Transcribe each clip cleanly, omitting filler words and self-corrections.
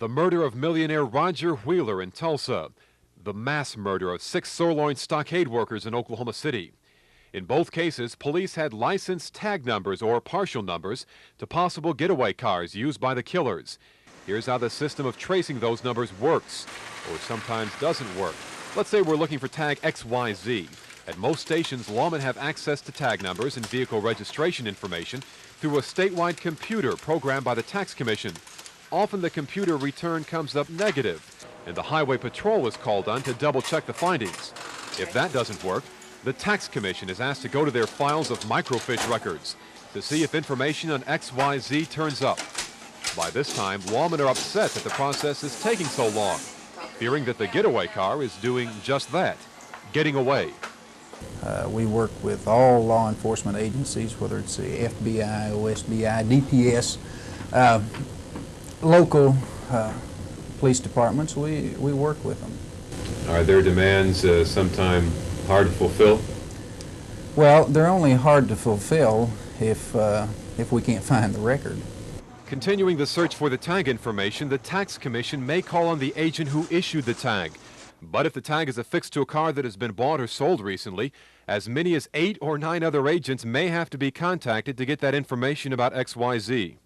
the murder of millionaire Roger Wheeler in Tulsa, the mass murder of 6 sirloin stockade workers in Oklahoma City. In both cases, police had license tag numbers or partial numbers to possible getaway cars used by the killers. Here's how the system of tracing those numbers works, or sometimes doesn't work. Let's say we're looking for tag XYZ. At most stations, lawmen have access to tag numbers and vehicle registration information through a statewide computer programmed by the Tax Commission. Often the computer return comes up negative, and the Highway Patrol is called on to double-check the findings. If that doesn't work, the Tax Commission is asked to go to their files of microfiche records to see if information on XYZ turns up. By this time, lawmen are upset that the process is taking so long, fearing that the getaway car is doing just that, getting away. We work with all law enforcement agencies, whether it's the FBI, OSBI, DPS, local police departments. We work with them. Are their demands sometime hard to fulfill? Well, they're only hard to fulfill if we can't find the record. Continuing the search for the tag information, the Tax Commission may call on the agent who issued the tag. But if the tag is affixed to a car that has been bought or sold recently, as many as 8 or 9 other agents may have to be contacted to get that information about XYZ.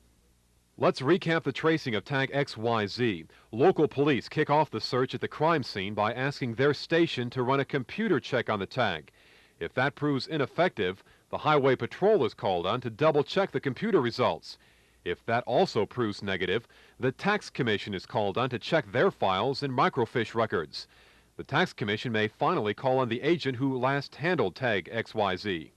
Let's recap the tracing of tag XYZ. Local police kick off the search at the crime scene by asking their station to run a computer check on the tag. If that proves ineffective, the Highway Patrol is called on to double-check the computer results. If that also proves negative, the Tax Commission is called on to check their files and microfiche records. The Tax Commission may finally call on the agent who last handled tag XYZ.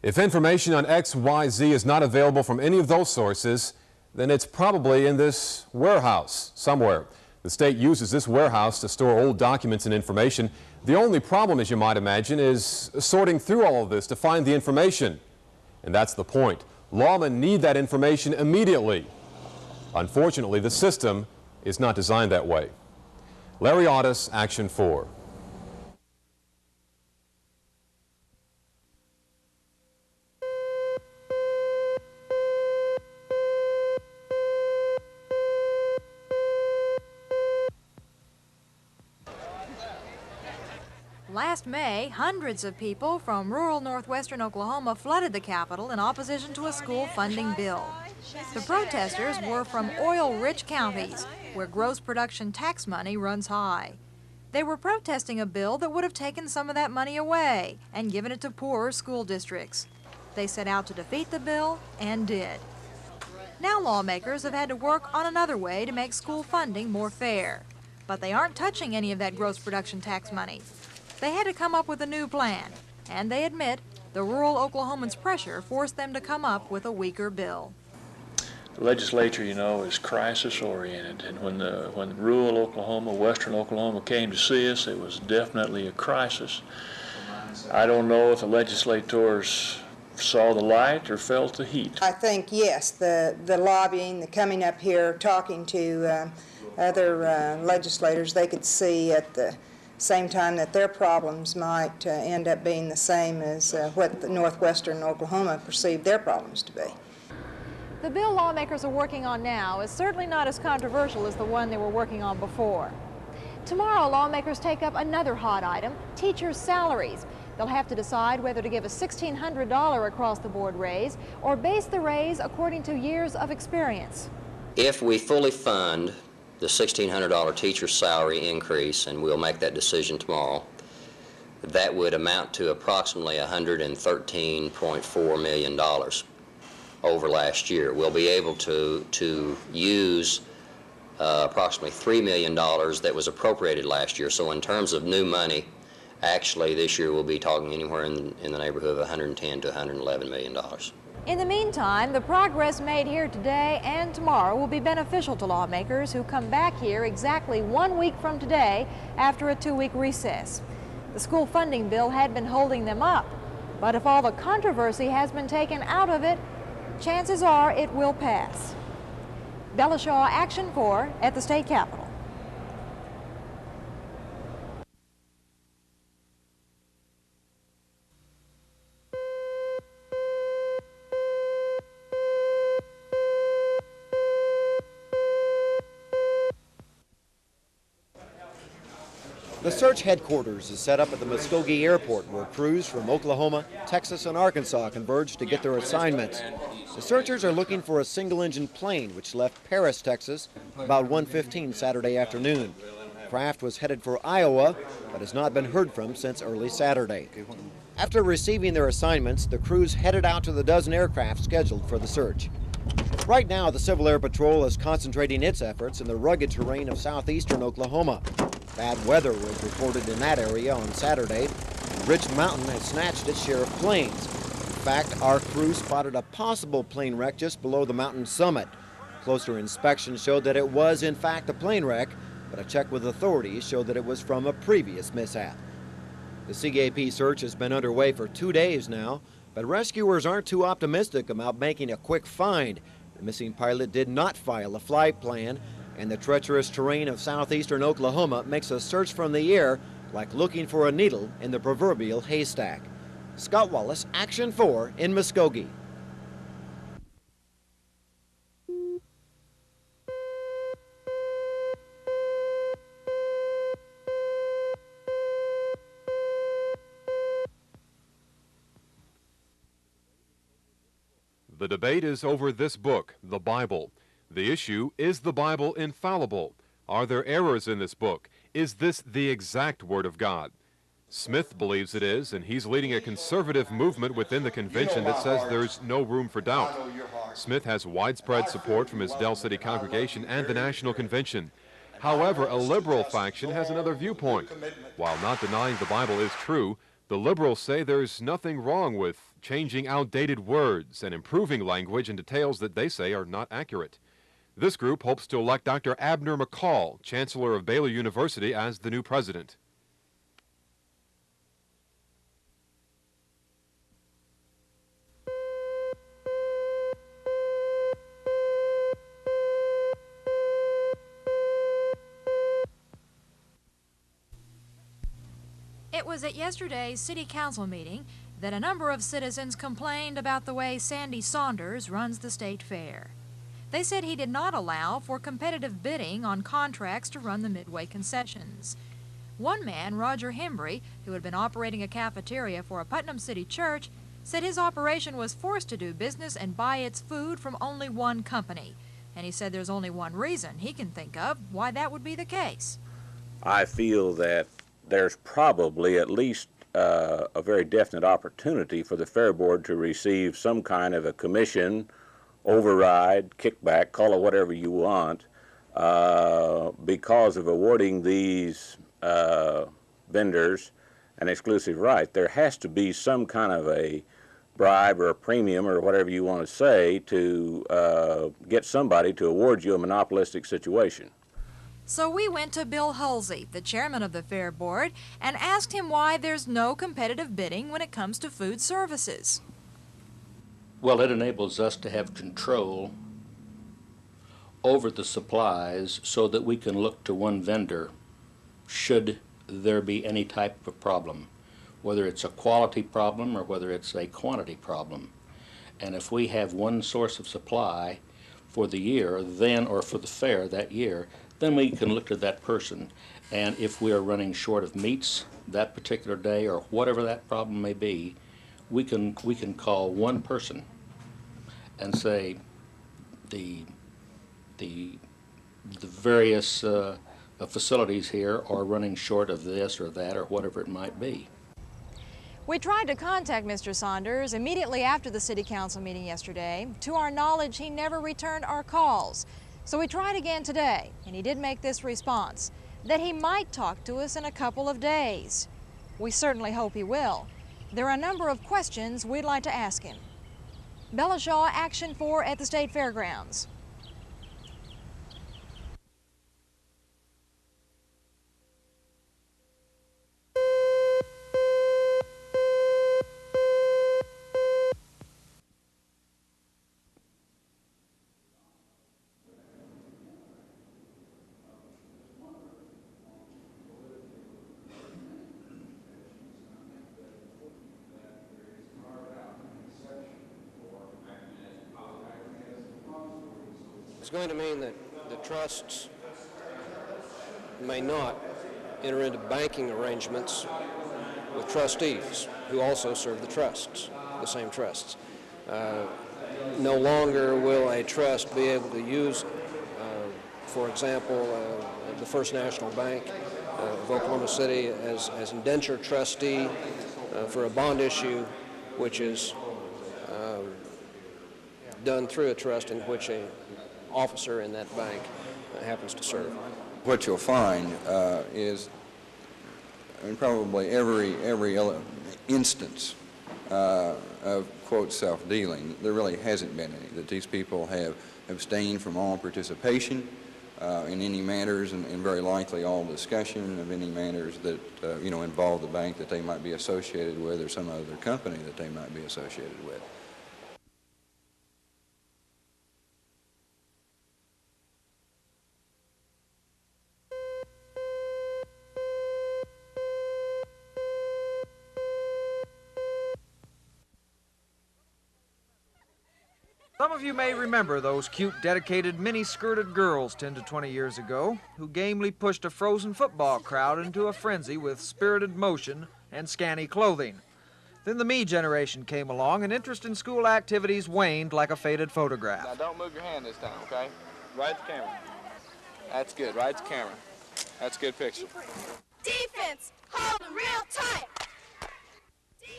If information on XYZ is not available from any of those sources, then it's probably in this warehouse somewhere. The state uses this warehouse to store old documents and information. The only problem, as you might imagine, is sorting through all of this to find the information. And that's the point. Lawmen need that information immediately. Unfortunately, the system is not designed that way. Larry Audis, Action 4. Last May, hundreds of people from rural northwestern Oklahoma flooded the Capitol in opposition to a school funding bill. The protesters were from oil-rich counties, where gross production tax money runs high. They were protesting a bill that would have taken some of that money away and given it to poorer school districts. They set out to defeat the bill and did. Now lawmakers have had to work on another way to make school funding more fair. But they aren't touching any of that gross production tax money. They had to come up with a new plan, and they admit the rural Oklahomans' pressure forced them to come up with a weaker bill. The legislature, you know, is crisis-oriented, and when rural Oklahoma, western Oklahoma came to see us, it was definitely a crisis. I don't know if the legislators saw the light or felt the heat. I think, yes, the lobbying, the coming up here, talking to other legislators, they could see at the same time that their problems might end up being the same as what the northwestern Oklahoma perceived their problems to be. The bill lawmakers are working on now is certainly not as controversial as the one they were working on before. Tomorrow, lawmakers take up another hot item, teachers' salaries. They'll have to decide whether to give a $1,600 across-the-board raise or base the raise according to years of experience. If we fully fund the $1,600 teacher salary increase, and we'll make that decision tomorrow, that would amount to approximately $113.4 million over last year. We'll be able to use approximately $3 million that was appropriated last year. So in terms of new money, actually this year we'll be talking anywhere in the neighborhood of $110 to $111 million. In the meantime, the progress made here today and tomorrow will be beneficial to lawmakers who come back here exactly 1 week from today after a 2-week recess. The school funding bill had been holding them up, but if all the controversy has been taken out of it, chances are it will pass. Bella Shaw, Action 4 at the State Capitol. The search headquarters is set up at the Muskogee Airport, where crews from Oklahoma, Texas, and Arkansas converge to get their assignments. The searchers are looking for a single-engine plane which left Paris, Texas, about 1:15 Saturday afternoon. The craft was headed for Iowa, but has not been heard from since early Saturday. After receiving their assignments, the crews headed out to the dozen aircraft scheduled for the search. Right now, the Civil Air Patrol is concentrating its efforts in the rugged terrain of southeastern Oklahoma. Bad weather was reported in that area on Saturday, and Rich Mountain has snatched its share of planes. In fact, our crew spotted a possible plane wreck just below the mountain summit. Closer inspection showed that it was, in fact, a plane wreck, but a check with authorities showed that it was from a previous mishap. The C.A.P. search has been underway for 2 days now, but rescuers aren't too optimistic about making a quick find. The missing pilot did not file a flight plan, and the treacherous terrain of southeastern Oklahoma makes a search from the air like looking for a needle in the proverbial haystack. Scott Wallace, Action 4 in Muskogee. The debate is over this book, the Bible. The issue, is the Bible infallible? Are there errors in this book? Is this the exact Word of God? Smith believes it is, and he's leading a conservative movement within the convention that says there's no room for doubt. Smith has widespread support from his Del City congregation and the National Convention. However, a liberal faction has another viewpoint. While not denying the Bible is true, the liberals say there's nothing wrong with changing outdated words and improving language in details that they say are not accurate. This group hopes to elect Dr. Abner McCall, Chancellor of Baylor University, as the new president. It was at yesterday's City Council meeting that a number of citizens complained about the way Sandy Saunders runs the state fair. They said he did not allow for competitive bidding on contracts to run the midway concessions. One man, Roger Hembry, who had been operating a cafeteria for a Putnam City church, said his operation was forced to do business and buy its food from only one company. And he said there's only one reason he can think of why that would be the case. I feel that there's probably at least a very definite opportunity for the Fair Board to receive some kind of a commission, override, kickback, call it whatever you want, because of awarding these vendors an exclusive right. There has to be some kind of a bribe or a premium or whatever you want to say to get somebody to award you a monopolistic situation. So we went to Bill Hulsey, the chairman of the Fair Board, and asked him why there's no competitive bidding when it comes to food services. Well, it enables us to have control over the supplies so that we can look to one vendor should there be any type of problem, whether it's a quality problem or whether it's a quantity problem. And if we have one source of supply for the year, then, or for the fair that year, then we can look to that person. And if we are running short of meats that particular day or whatever that problem may be, we can call one person and say the various facilities here are running short of this or that or whatever it might be. We tried to contact Mr. Saunders immediately after the City Council meeting yesterday. To our knowledge, he never returned our calls. So we tried again today, and he did make this response, that he might talk to us in a couple of days. We certainly hope he will. There are a number of questions we'd like to ask him. Bella Shaw, Action 4 at the State Fairgrounds. It's going to mean that the trusts may not enter into banking arrangements with trustees who also serve the trusts, the same trusts. No longer will a trust be able to use, for example, the First National Bank of Oklahoma City as indenture trustee for a bond issue which is done through a trust in which an officer in that bank happens to serve. What you'll find is in probably every instance of, quote, self-dealing, there really hasn't been any, that these people have abstained from all participation in any matters and very likely all discussion of any matters that, involve the bank that they might be associated with or some other company that they might be associated with. Some of you may remember those cute, dedicated, mini-skirted girls 10 to 20 years ago who gamely pushed a frozen football crowd into a frenzy with spirited motion and scanty clothing. Then the me generation came along and interest in school activities waned like a faded photograph. Now don't move your hand this time, okay? Right at the camera. That's good, right at the camera. That's a good picture. Defense, hold them real tight.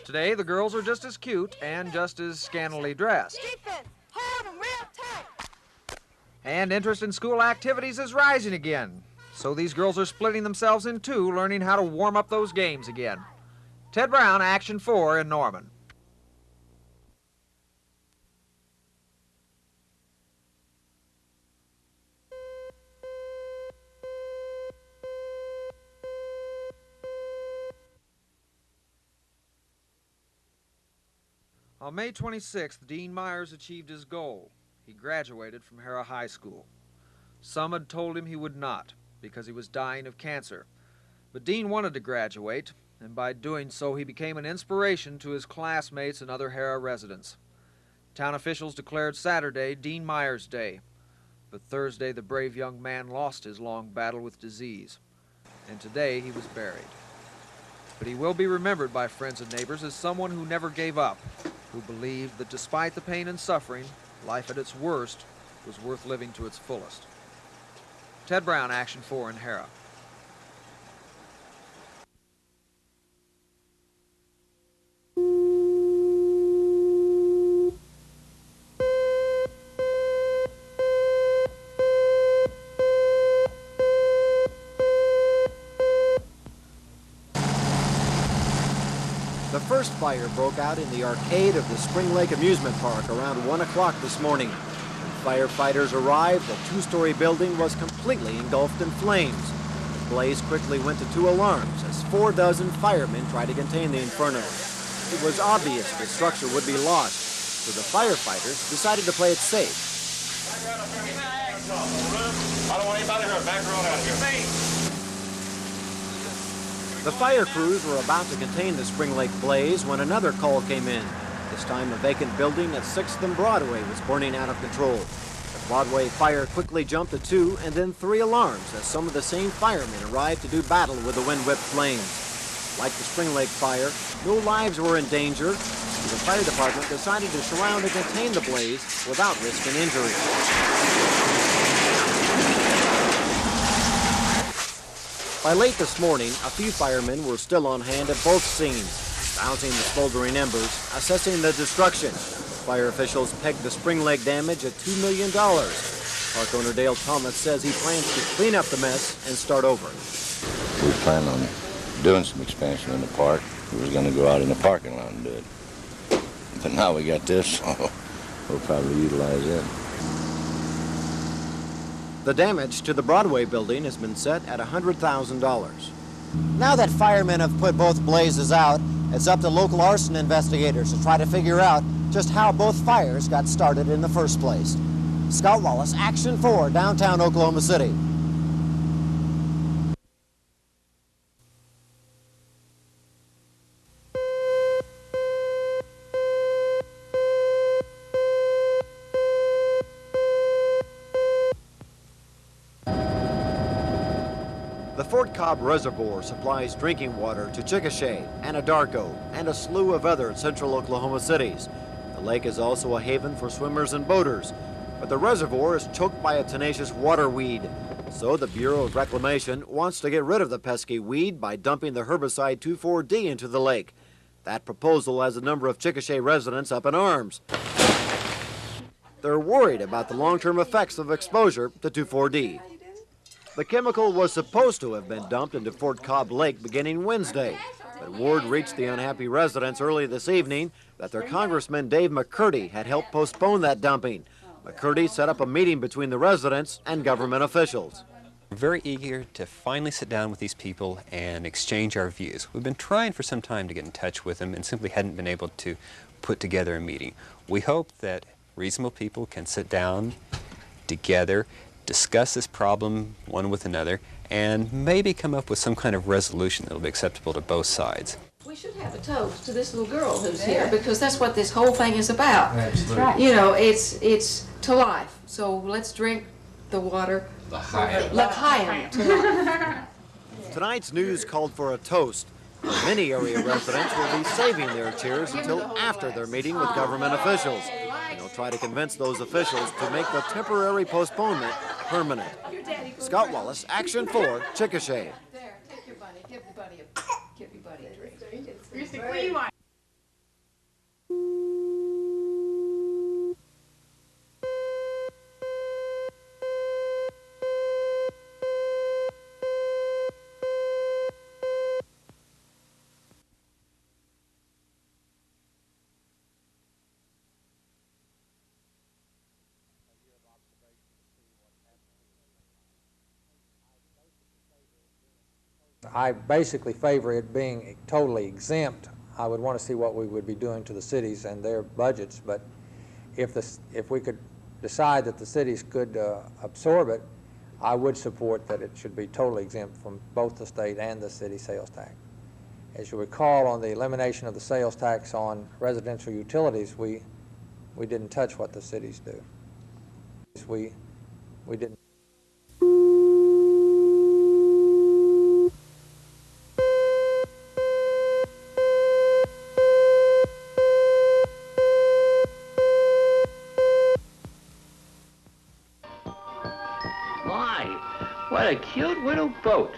Today, the girls are just as cute and just as scantily dressed. Defense, hold them real tight. And interest in school activities is rising again. So these girls are splitting themselves in two, learning how to warm up those games again. Ted Brown, Action 4 in Norman. On May 26th, Dean Myers achieved his goal. He graduated from Harrah High School. Some had told him he would not, because he was dying of cancer. But Dean wanted to graduate, and by doing so, he became an inspiration to his classmates and other Harrah residents. Town officials declared Saturday Dean Myers Day, but Thursday the brave young man lost his long battle with disease, and today he was buried. But he will be remembered by friends and neighbors as someone who never gave up, who believed that despite the pain and suffering, life at its worst was worth living to its fullest. Ted Brown, Action 4 in Harrah. The first fire broke out in the arcade of the Springlake amusement park around 1 o'clock this morning. When firefighters arrived, the two-story building was completely engulfed in flames. The blaze quickly went to 2 alarms as 4 dozen firemen tried to contain the inferno. It was obvious the structure would be lost, so the firefighters decided to play it safe. I don't want anybody here. Back road out here. The fire crews were about to contain the Springlake blaze when another call came in. This time, a vacant building at 6th and Broadway was burning out of control. The Broadway fire quickly jumped to 2 and then 3 alarms as some of the same firemen arrived to do battle with the wind-whipped flames. Like the Springlake fire, no lives were in danger, so the fire department decided to surround and contain the blaze without risking injury. By late this morning, a few firemen were still on hand at both scenes, bouncing the smoldering embers, assessing the destruction. Fire officials pegged the Springlake damage at $2 million. Park owner Dale Thomas says he plans to clean up the mess and start over. We plan on doing some expansion in the park. We was going to go out in the parking lot and do it. But now we got this, so we'll probably utilize it. The damage to the Broadway building has been set at $100,000. Now that firemen have put both blazes out, it's up to local arson investigators to try to figure out just how both fires got started in the first place. Scott Wallace, Action 4, downtown Oklahoma City. The Fort Cobb Reservoir supplies drinking water to Chickasha, Anadarko, and a slew of other central Oklahoma cities. The lake is also a haven for swimmers and boaters, but the reservoir is choked by a tenacious water weed. So the Bureau of Reclamation wants to get rid of the pesky weed by dumping the herbicide 2,4-D into the lake. That proposal has a number of Chickasha residents up in arms. They're worried about the long-term effects of exposure to 2,4-D. The chemical was supposed to have been dumped into Fort Cobb Lake beginning Wednesday, but word reached the unhappy residents early this evening that their Congressman Dave McCurdy had helped postpone that dumping. McCurdy set up a meeting between the residents and government officials. We're very eager to finally sit down with these people and exchange our views. We've been trying for some time to get in touch with them and simply hadn't been able to put together a meeting. We hope that reasonable people can sit down together, discuss this problem one with another, and maybe come up with some kind of resolution that will be acceptable to both sides. We should have a toast to this little girl who's here, because that's what this whole thing is about. Absolutely. That's right. You know, it's to life. So let's drink the water. L'chaim. To life. Tonight's news called for a toast. Many area residents will be saving their cheers until after their meeting with government officials. And they'll try to convince those officials to make the temporary postponement permanent. Scott Wallace, Action 4, Chickasha. There, take your buddy. Give your buddy a drink. I basically favor it being totally exempt. I would want to see what we would be doing to the cities and their budgets, but if we could decide that the cities could absorb it, I would support that it should be totally exempt from both the state and the city sales tax. As you recall, on the elimination of the sales tax on residential utilities, we didn't touch what the cities do. We didn't. What a cute little boat.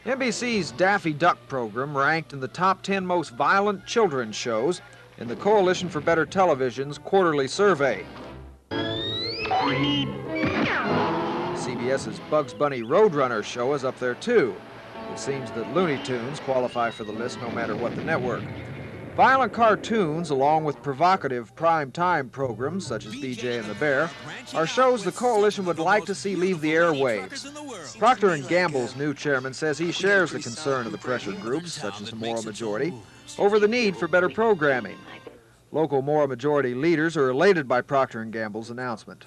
NBC's Daffy Duck program ranked in the top 10 most violent children's shows in the Coalition for Better Television's quarterly survey. CBS's Bugs Bunny Roadrunner show is up there too. It seems that Looney Tunes qualify for the list no matter what the network. Violent cartoons, along with provocative prime-time programs such as BJ and the Bear, are shows the Coalition would like to see leave the airwaves. Proctor and Gamble's new chairman says he shares the concern of the pressured groups, such as the Moral Majority, over the need for better programming. Local Moral Majority leaders are elated by Proctor and Gamble's announcement.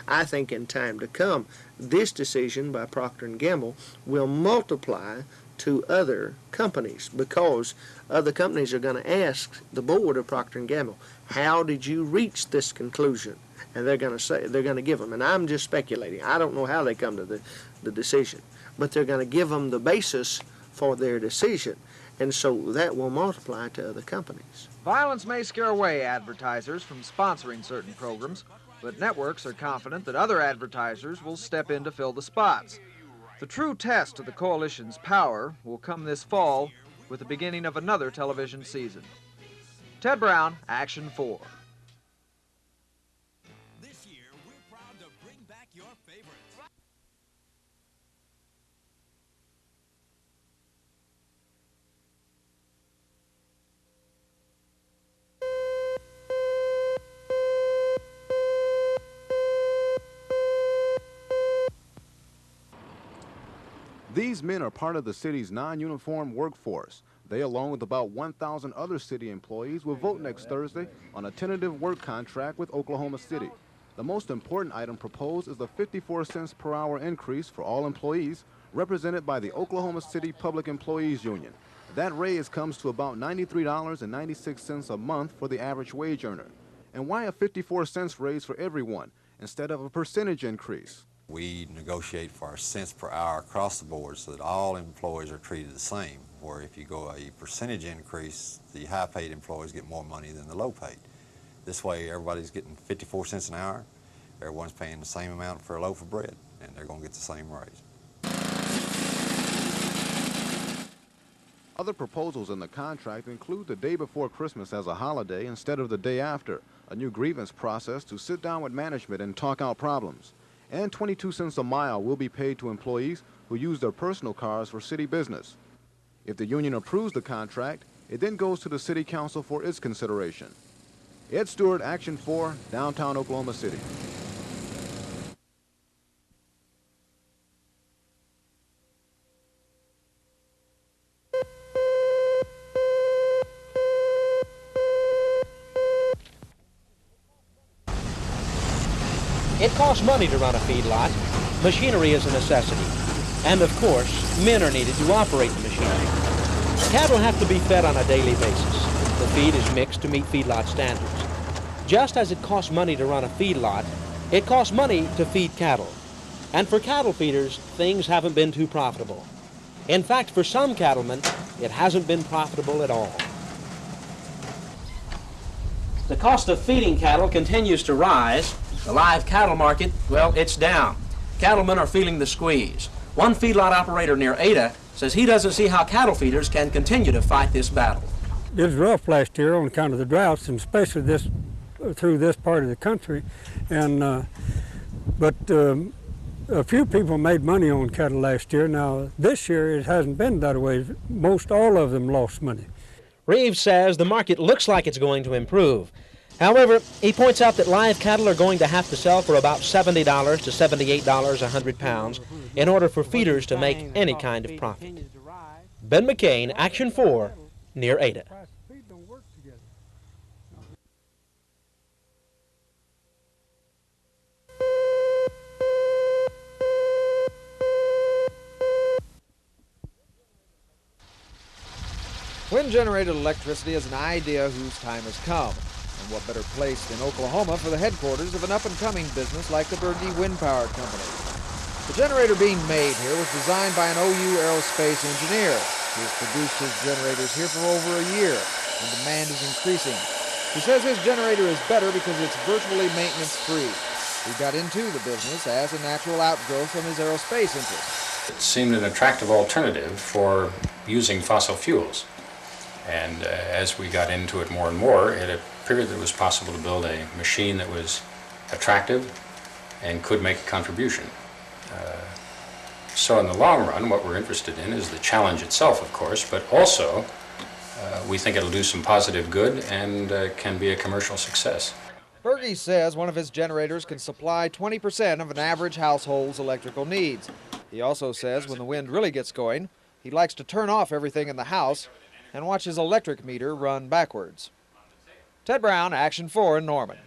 I think in time to come, this decision by Proctor and Gamble will multiply to other companies, because other companies are going to ask the board of Proctor and Gamble, how did you reach this conclusion? And they're going to say, they're going to give them, and I'm just speculating, I don't know how they come to the decision, but they're going to give them the basis for their decision, and so that will multiply to other companies. Violence may scare away advertisers from sponsoring certain programs, but networks are confident that other advertisers will step in to fill the spots. The true test of the Coalition's power will come this fall with the beginning of another television season. Ted Brown, Action 4. This year, we're proud to bring back your favorites. These men are part of the city's non-uniform workforce. They, along with about 1,000 other city employees, will vote next Thursday on a tentative work contract with Oklahoma City. The most important item proposed is the 54 cents per hour increase for all employees, represented by the Oklahoma City Public Employees Union. That raise comes to about $93.96 a month for the average wage earner. And why a 54-cent raise for everyone instead of a percentage increase? We negotiate for our cents per hour across the board so that all employees are treated the same, where if you go a percentage increase, the high-paid employees get more money than the low-paid. This way, everybody's getting 54 cents an hour. Everyone's paying the same amount for a loaf of bread, and they're going to get the same raise. Other proposals in the contract include the day before Christmas as a holiday instead of the day after, a new grievance process to sit down with management and talk out problems, and 22 cents a mile will be paid to employees who use their personal cars for city business. If the union approves the contract, it then goes to the City Council for its consideration. Ed Stewart, Action 4, downtown Oklahoma City. It costs money to run a feedlot. Machinery is a necessity. And of course, men are needed to operate the machinery. Cattle have to be fed on a daily basis. The feed is mixed to meet feedlot standards. Just as it costs money to run a feedlot, it costs money to feed cattle. And for cattle feeders, things haven't been too profitable. In fact, for some cattlemen, it hasn't been profitable at all. The cost of feeding cattle continues to rise. The live cattle market, well, it's down. Cattlemen are feeling the squeeze. One feedlot operator near Ada says he doesn't see how cattle feeders can continue to fight this battle. It was rough last year on account of the droughts, and especially through this part of the country. And but a few people made money on cattle last year. Now this year it hasn't been that way. Most all of them lost money. Reeves says the market looks like it's going to improve. However, he points out that live cattle are going to have to sell for about $70 to $78 a 100 pounds in order for feeders to make any kind of profit. Ben McCain, Action 4, near Ada. Wind-generated electricity is an idea whose time has come. And what better place than Oklahoma for the headquarters of an up-and-coming business like the Berge Wind Power Company. The generator being made here was designed by an OU aerospace engineer. He has produced his generators here for over a year, and demand is increasing. He says his generator is better because it's virtually maintenance-free. He got into the business as a natural outgrowth from his aerospace interest. It seemed an attractive alternative for using fossil fuels. And as we got into it more and more, it appeared that it was possible to build a machine that was attractive and could make a contribution. So in the long run, what we're interested in is the challenge itself, of course, but also we think it'll do some positive good and can be a commercial success. Berge says one of his generators can supply 20% of an average household's electrical needs. He also says when the wind really gets going, he likes to turn off everything in the house and watch his electric meter run backwards. Ted Brown, Action 4 in Norman.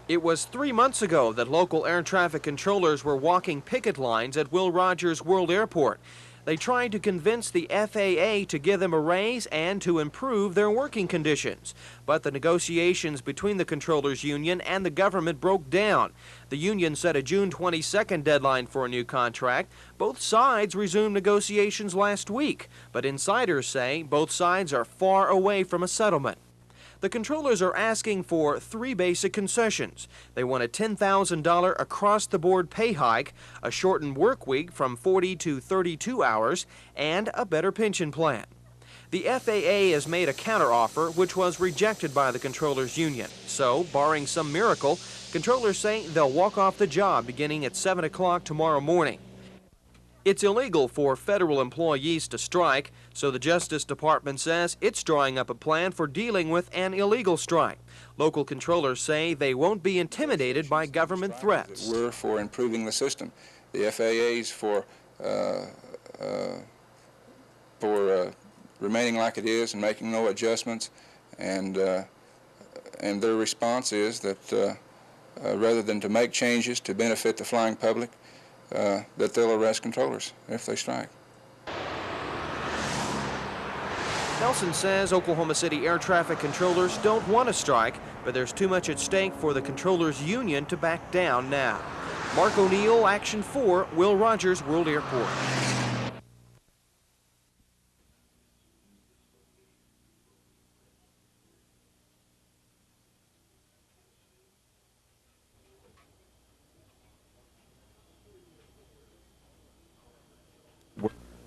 It was 3 months ago that local air traffic controllers were walking picket lines at Will Rogers World Airport. They tried to convince the FAA to give them a raise and to improve their working conditions. But the negotiations between the controllers union and the government broke down. The union set a June 22nd deadline for a new contract. Both sides resumed negotiations last week, but insiders say both sides are far away from a settlement. The controllers are asking for 3 basic concessions. They want a $10,000 across-the-board pay hike, a shortened work week from 40 to 32 hours, and a better pension plan. The FAA has made a counteroffer which was rejected by the controllers union. So, barring some miracle, controllers say they'll walk off the job beginning at 7 o'clock tomorrow morning. It's illegal for federal employees to strike, so the Justice Department says it's drawing up a plan for dealing with an illegal strike. Local controllers say they won't be intimidated by government threats. We're for improving the system. The FAA's for for remaining like it is and making no adjustments, and their response is that rather than to make changes to benefit the flying public, that they'll arrest controllers if they strike. Nelson says Oklahoma City air traffic controllers don't want to strike, but there's too much at stake for the controllers union to back down now. Mark O'Neill, Action 4, Will Rogers World Airport.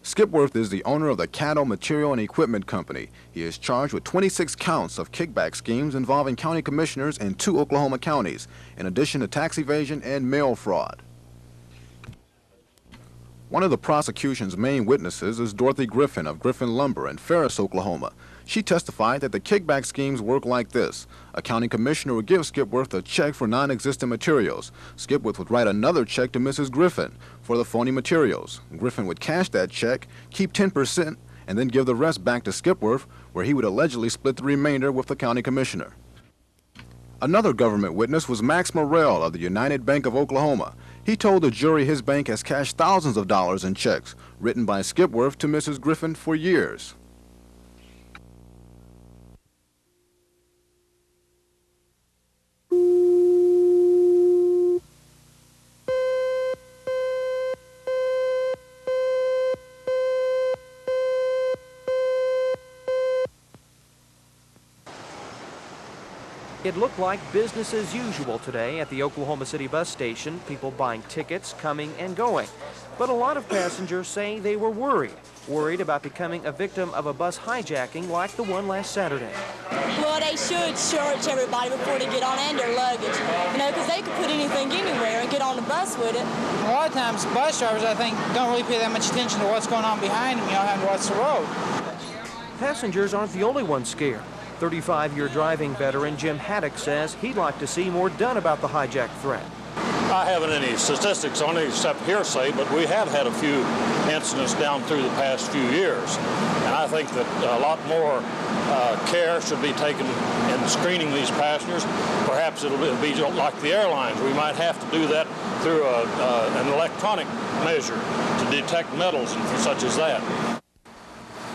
Skipworth is the owner of the Cattle Material and Equipment Company. He is charged with 26 counts of kickback schemes involving county commissioners in 2 Oklahoma counties, in addition to tax evasion and mail fraud. One of the prosecution's main witnesses is Dorothy Griffin of Griffin Lumber in Ferris, Oklahoma. She testified that the kickback schemes work like this. A county commissioner would give Skipworth a check for non-existent materials. Skipworth would write another check to Mrs. Griffin for the phony materials. Griffin would cash that check, keep 10%, and then give the rest back to Skipworth, where he would allegedly split the remainder with the county commissioner. Another government witness was Max Morrell of the United Bank of Oklahoma. He told the jury his bank has cashed thousands of dollars in checks written by Skipworth to Mrs. Griffin for years. It looked like business as usual today at the Oklahoma City bus station, people buying tickets, coming and going. But a lot of passengers say they were worried about becoming a victim of a bus hijacking like the one last Saturday. Well, they should search everybody before they get on and their luggage, you know, because they could put anything anywhere and get on the bus with it. A lot of times, bus drivers, I think, don't really pay that much attention to what's going on behind them, you know, having to watch the road. Passengers aren't the only ones scared. 35-year driving veteran Jim Haddock says he'd like to see more done about the hijack threat. I haven't any statistics on it except hearsay, but we have had a few incidents down through the past few years. And I think that a lot more care should be taken in screening these passengers. Perhaps it'll be like the airlines. We might have to do that through an electronic measure to detect metals and such as that.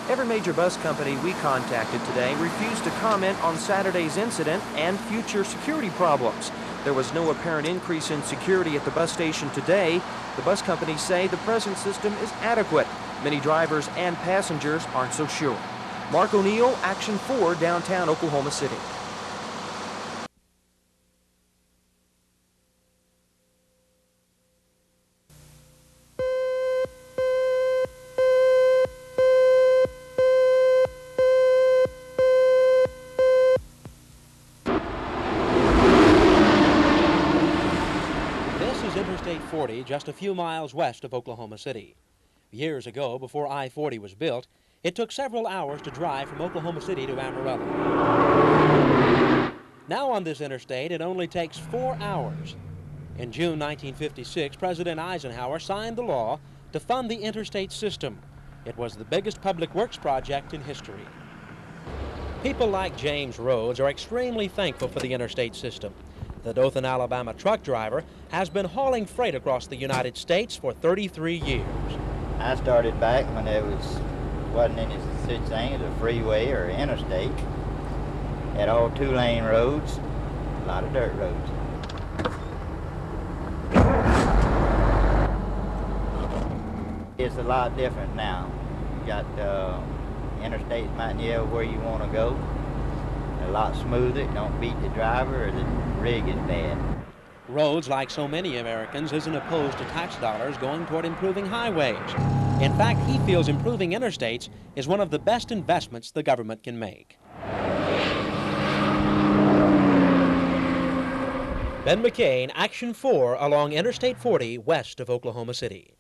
Every major bus company we contacted today refused to comment on Saturday's incident and future security problems. There was no apparent increase in security at the bus station today. The bus companies say the present system is adequate. Many drivers and passengers aren't so sure. Mark O'Neill, Action 4, downtown Oklahoma City. Interstate 40 just a few miles west of Oklahoma City. Years ago, before I-40 was built, it took several hours to drive from Oklahoma City to Amarillo. Now on this interstate, it only takes 4 hours. In June 1956, President Eisenhower signed the law to fund the interstate system. It was the biggest public works project in history. People like James Rhodes are extremely thankful for the interstate system. The Dothan, Alabama truck driver has been hauling freight across the United States for 33 years. I started back when there wasn't any such thing as a freeway or interstate. Had all 2-lane roads, a lot of dirt roads. It's a lot different now. You got interstates might near where you want to go. A lot smoother, it don't beat the driver, or the rig is bad. Rhodes, like so many Americans, isn't opposed to tax dollars going toward improving highways. In fact, he feels improving interstates is one of the best investments the government can make. Ben McCain, Action 4 along Interstate 40 west of Oklahoma City.